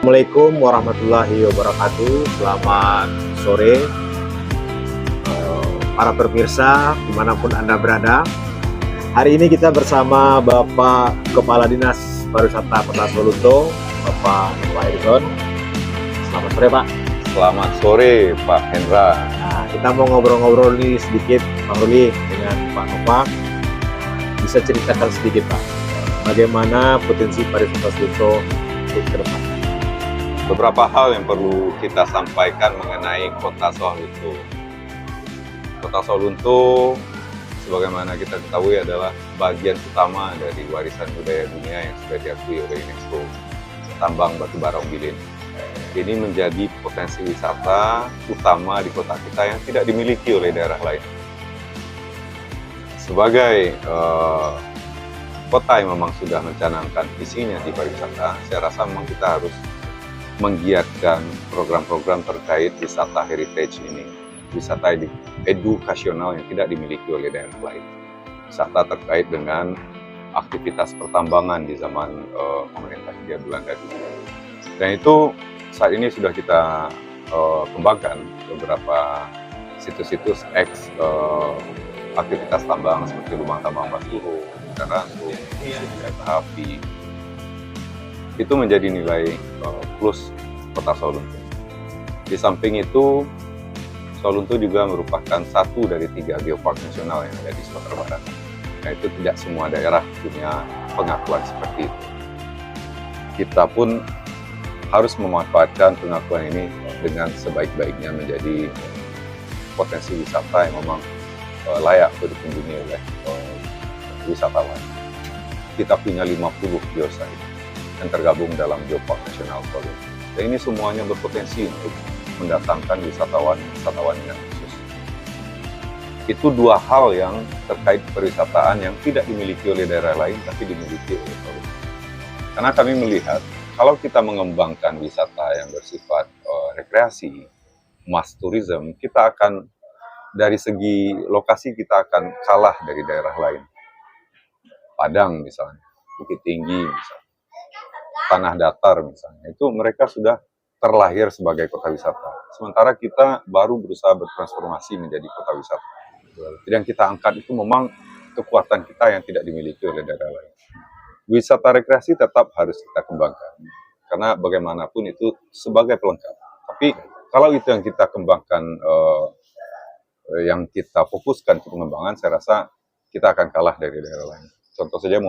Assalamualaikum warahmatullahi wabarakatuh. Selamat sore para pemirsa dimanapun Anda berada. Hari ini kita bersama Bapak Kepala Dinas Pariwisata Kota Soluto, Bapak Edison. Selamat sore Pak. Selamat sore Pak Hendra. Nah, kita mau ngobrol-ngobrol nih sedikit Pak Ruli dengan Pak Nova. Bisa ceritakan sedikit Pak, bagaimana potensi pariwisata Soluto untuk ke depan? Beberapa hal yang perlu kita sampaikan mengenai Kota Soluto. Kota Soluto, sebagaimana kita ketahui, adalah bagian utama dari warisan budaya dunia yang sudah diakui oleh UNESCO, tambang batu bara Ombilin. Ini menjadi potensi wisata utama di kota kita yang tidak dimiliki oleh daerah lain. Sebagai kota yang memang sudah mencanangkan visinya di pariwisata, saya rasa memang kita harus menggiatkan program-program terkait wisata heritage ini, wisata edukasional yang tidak dimiliki oleh daerah lain, wisata terkait dengan aktivitas pertambangan di zaman pemerintah Hindia Belanda dulu. Dan itu saat ini sudah kita kembangkan beberapa situs-situs aktivitas tambang seperti Lubang Tambang Basuro, Karantung, Kereta Api. Itu menjadi nilai plus Kota Soluto. Di samping itu, Soluto juga merupakan satu dari 3 geopark nasional yang ada di Sumatera Barat. Nah, itu tidak semua daerah punya pengakuan seperti itu. Kita pun harus memanfaatkan pengakuan ini dengan sebaik-baiknya menjadi potensi wisata yang memang layak untuk dikunjungi oleh wisatawan. Kita punya 50 geosite yang tergabung dalam Geopark Nasional Soluto. Dan ini semuanya berpotensi untuk mendatangkan wisatawan yang khusus. Itu 2 hal yang terkait pariwisataan yang tidak dimiliki oleh daerah lain, tapi dimiliki oleh Soluto. Karena kami melihat, kalau kita mengembangkan wisata yang bersifat rekreasi, mass tourism, kita akan dari segi lokasi kita akan kalah dari daerah lain. Padang misalnya, Bukit Tinggi misalnya, Tanah Datar misalnya, itu mereka sudah terlahir sebagai kota wisata. Sementara kita baru berusaha bertransformasi menjadi kota wisata. Yang kita angkat itu memang kekuatan kita yang tidak dimiliki oleh daerah lain. Wisata rekreasi tetap harus kita kembangkan, karena bagaimanapun itu sebagai pelengkap. Tapi kalau itu yang kita kembangkan, yang kita fokuskan ke pengembangan, saya rasa kita akan kalah dari daerah lain. Contoh saja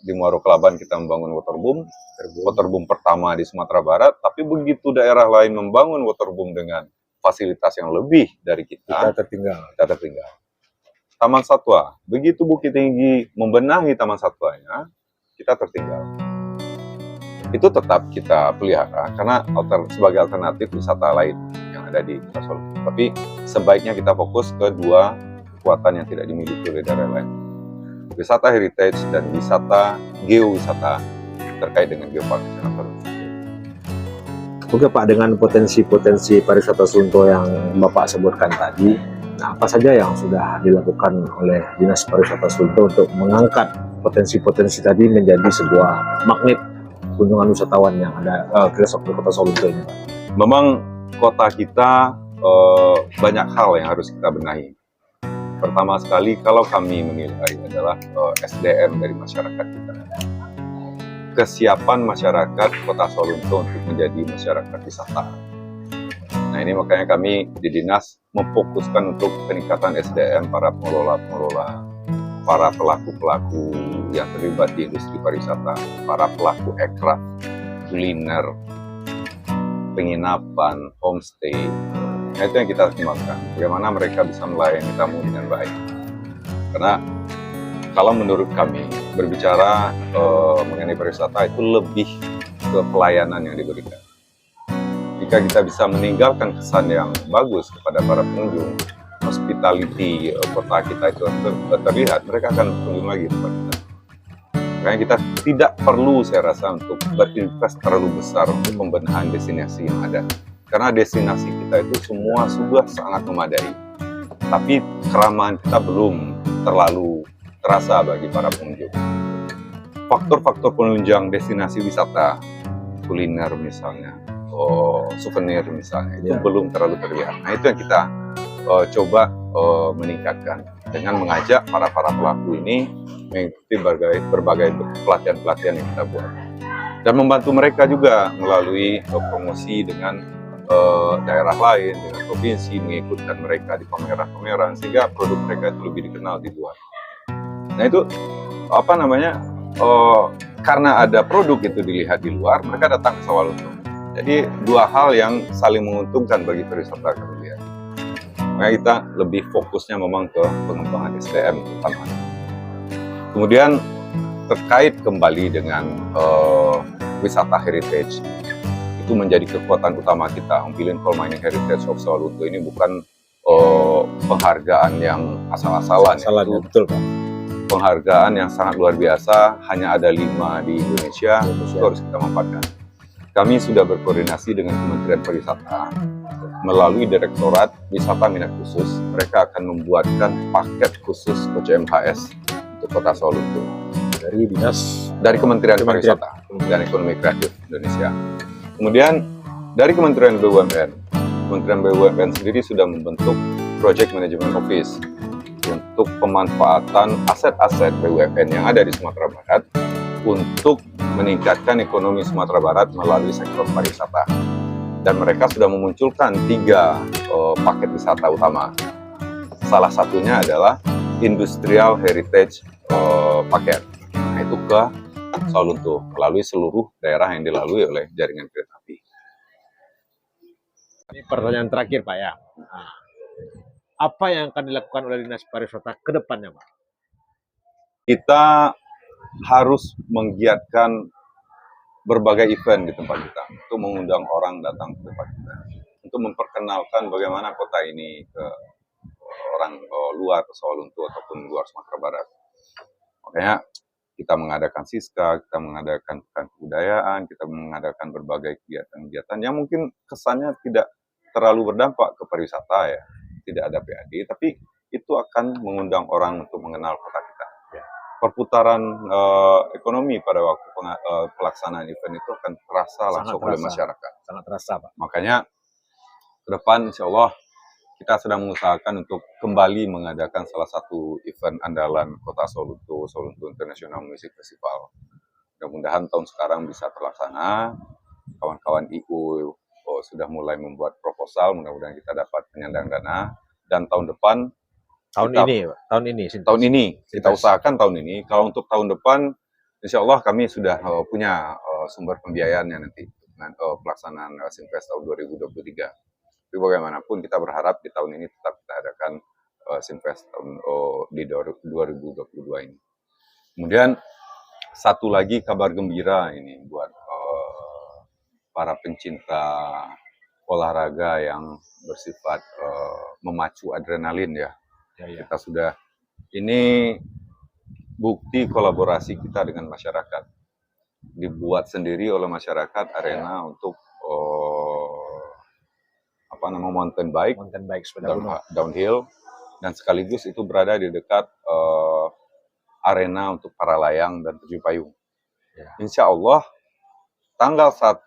di Muaro Kelaban kita membangun waterboom pertama di Sumatera Barat, tapi begitu daerah lain membangun waterboom dengan fasilitas yang lebih dari kita tertinggal. Taman Satwa, begitu Bukit Tinggi membenahi Taman Satwanya, kita tertinggal. Itu tetap kita pelihara karena sebagai alternatif wisata lain yang ada di Kota Soluto. Tapi sebaiknya kita fokus ke 2 kekuatan yang tidak dimiliki oleh daerah lain. Wisata heritage dan wisata geowisata terkait dengan Geopark Nasional Soluto. Oke Pak, dengan potensi-potensi pariwisata Soluto yang Bapak sebutkan tadi, nah, apa saja yang sudah dilakukan oleh Dinas Pariwisata Soluto untuk mengangkat potensi-potensi tadi menjadi sebuah magnet kunjungan wisatawan yang ada ke Kota Soluto ini? Memang kota kita banyak hal yang harus kita benahi. Pertama sekali, kalau kami menilai adalah SDM dari masyarakat kita. Kesiapan masyarakat Kota Soluto untuk menjadi masyarakat wisata. Nah, ini makanya kami di Dinas memfokuskan untuk peningkatan SDM para pengelola, para pelaku-pelaku yang terlibat di industri pariwisata, para pelaku aircraft, kuliner, penginapan, homestay. Nah, itu yang kita kembangkan. Bagaimana mereka bisa melayani tamu dengan baik. Karena kalau menurut kami, berbicara mengenai pariwisata itu lebih ke pelayanan yang diberikan. Jika kita bisa meninggalkan kesan yang bagus kepada para pengunjung, hospitality kota kita itu terlihat, mereka akan berkunjung lagi kepada kita. Makanya kita tidak perlu, saya rasa, untuk berinvest terlalu besar untuk pembenahan destinasi yang ada. Karena destinasi kita itu semua sudah sangat memadai. Tapi keramahan kita belum terlalu terasa bagi para pengunjung. Faktor-faktor penunjang destinasi wisata kuliner misalnya, souvenir misalnya, itu Ya. belum terlalu terlihat. Nah, itu yang kita coba meningkatkan dengan mengajak para pelaku ini mengikuti berbagai pelatihan-pelatihan yang kita buat, dan membantu mereka juga melalui promosi dengan daerah lain, dengan provinsi, mengikutkan mereka di pameran-pameran sehingga produk mereka itu lebih dikenal di luar. Nah, itu apa namanya, karena ada produk itu dilihat di luar, mereka datang ke Sawalunto. Jadi dua hal yang saling menguntungkan bagi pariwisata kami lihat. Makanya kita lebih fokusnya memang ke pengembangan SDM utama. Kemudian terkait kembali dengan wisata heritage, itu menjadi kekuatan utama kita. Ompilin Coal Mining Heritage of Sawalunto ini bukan penghargaan yang asal-asalan. Salahnya betul Pak. Penghargaan yang sangat luar biasa, hanya ada 5 di Indonesia, itu harus kita manfaatkan. Kami sudah berkoordinasi dengan Kementerian Pariwisata melalui Direktorat Wisata Minat Khusus. Mereka akan membuatkan paket khusus OCMHS untuk Kota Sawalunto dari Kementerian Pariwisata dan Ekonomi Kreatif Indonesia. Kemudian dari Kementerian BUMN, Kementerian BUMN sendiri sudah membentuk Project Management Office untuk pemanfaatan aset-aset BUMN yang ada di Sumatera Barat untuk meningkatkan ekonomi Sumatera Barat melalui sektor pariwisata. Dan mereka sudah memunculkan 3 paket wisata utama. Salah satunya adalah Industrial Heritage Paket. Nah, itu ke Sawalunto melalui seluruh daerah yang dilalui oleh jaringan kereta api. Ini pertanyaan terakhir Pak ya. Nah, apa yang akan dilakukan oleh Dinas Pariwisata ke depannya Pak? Kita harus menggiatkan berbagai event di tempat kita untuk mengundang orang datang ke tempat kita, untuk memperkenalkan bagaimana kota ini ke orang luar, ke Sawalunto ataupun luar Sumatera Barat. Makanya kita mengadakan Siska, kita mengadakan pekan kebudayaan, kita mengadakan berbagai kegiatan-kegiatan yang mungkin kesannya tidak terlalu berdampak ke pariwisata ya, tidak ada PAD, tapi itu akan mengundang orang untuk mengenal kota kita. Perputaran ekonomi pada waktu pelaksanaan event itu akan terasa langsung oleh masyarakat. Sangat terasa Pak. Makanya ke depan insya Allah kita sedang mengusahakan untuk kembali mengadakan salah satu event andalan Kota Sawalunto, Sawalunto International Music Festival. Mudah-mudahan tahun sekarang bisa terlaksana. Kawan-kawan IU sudah mulai membuat proposal, mudah-mudahan kita dapat penyandang dana. Dan tahun depan, tahun ini kita usahakan tahun ini. Kalau untuk tahun depan, insya Allah kami sudah punya sumber pembiayaannya nanti dengan pelaksanaan Sinfest tahun 2023. Tapi bagaimanapun kita berharap di tahun ini tetap kita adakan Sinfest tahun di 2022 ini. Kemudian satu lagi kabar gembira ini buat para pencinta olahraga yang bersifat memacu adrenalin ya. Kita sudah, ini bukti kolaborasi kita dengan masyarakat. Dibuat sendiri oleh masyarakat arena untuk mountain bike downhill, dan sekaligus itu berada di dekat arena untuk para layang dan terjun payung. Insya Allah tanggal 1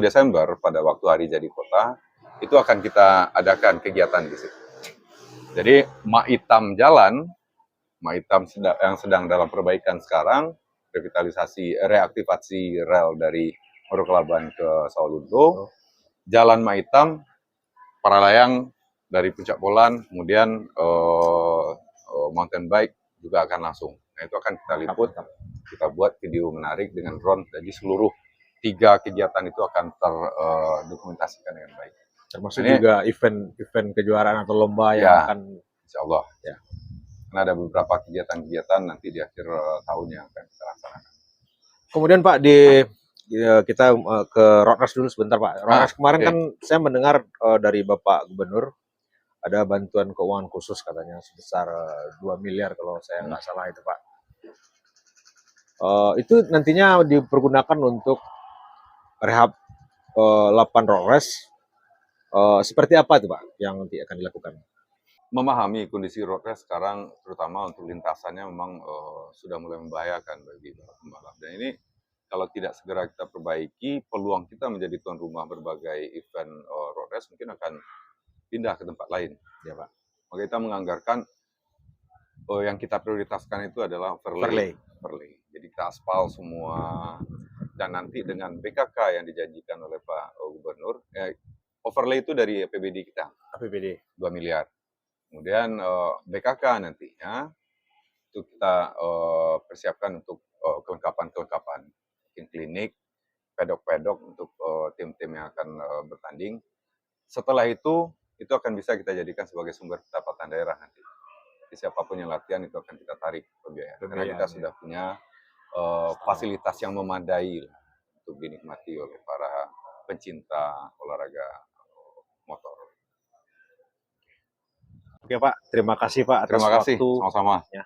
Desember pada waktu hari jadi kota itu akan kita adakan kegiatan di situ. Jadi Maitam jalan, Maitam yang sedang dalam perbaikan sekarang, reaktivasi rel dari Orokelaban ke Sawalunto. Jalan Maitam, para layang dari Puncak Polan, kemudian mountain bike juga akan langsung. Nah, itu akan kita liput, kita buat video menarik dengan drone. Jadi seluruh 3 kegiatan itu akan terdokumentasikan dengan baik. Termasuk juga event kejuaraan atau lomba yang akan, insya Allah. Ya. Karena ada beberapa kegiatan-kegiatan nanti di akhir tahun yang akan kita laksanakan. Kemudian Pak, kita ke Roadras dulu sebentar Pak. Roadras kemarin kan saya mendengar dari Bapak Gubernur ada bantuan keuangan khusus katanya sebesar 2 miliar kalau saya nggak salah itu Pak. Itu nantinya dipergunakan untuk rehab 8 Roadras. Seperti apa itu Pak yang nanti akan dilakukan? Memahami kondisi Roadras sekarang, terutama untuk lintasannya memang sudah mulai membahayakan bagi pembalap. Dan ini kalau tidak segera kita perbaiki, peluang kita menjadi tuan rumah berbagai event road race mungkin akan pindah ke tempat lain. Ya Pak. Maka kita menganggarkan yang kita prioritaskan itu adalah Overlay. overlay. Jadi kita aspal semua, dan nanti dengan BKK yang dijanjikan oleh Pak Gubernur, overlay itu dari APBD kita, APBD 2 miliar. Kemudian BKK nantinya itu kita persiapkan untuk kelengkapan-kelengkapan, mungkin klinik, pedok-pedok untuk tim-tim yang akan bertanding. Setelah itu akan bisa kita jadikan sebagai sumber pendapatan daerah nanti. Jadi siapapun yang latihan itu akan kita tarik pembiayaan. Karena kita sudah punya fasilitas yang memadai lah, untuk dinikmati oleh para pencinta olahraga motor. Oke Pak, terima kasih Pak atas Terima kasih, waktu. sama-sama. Ya.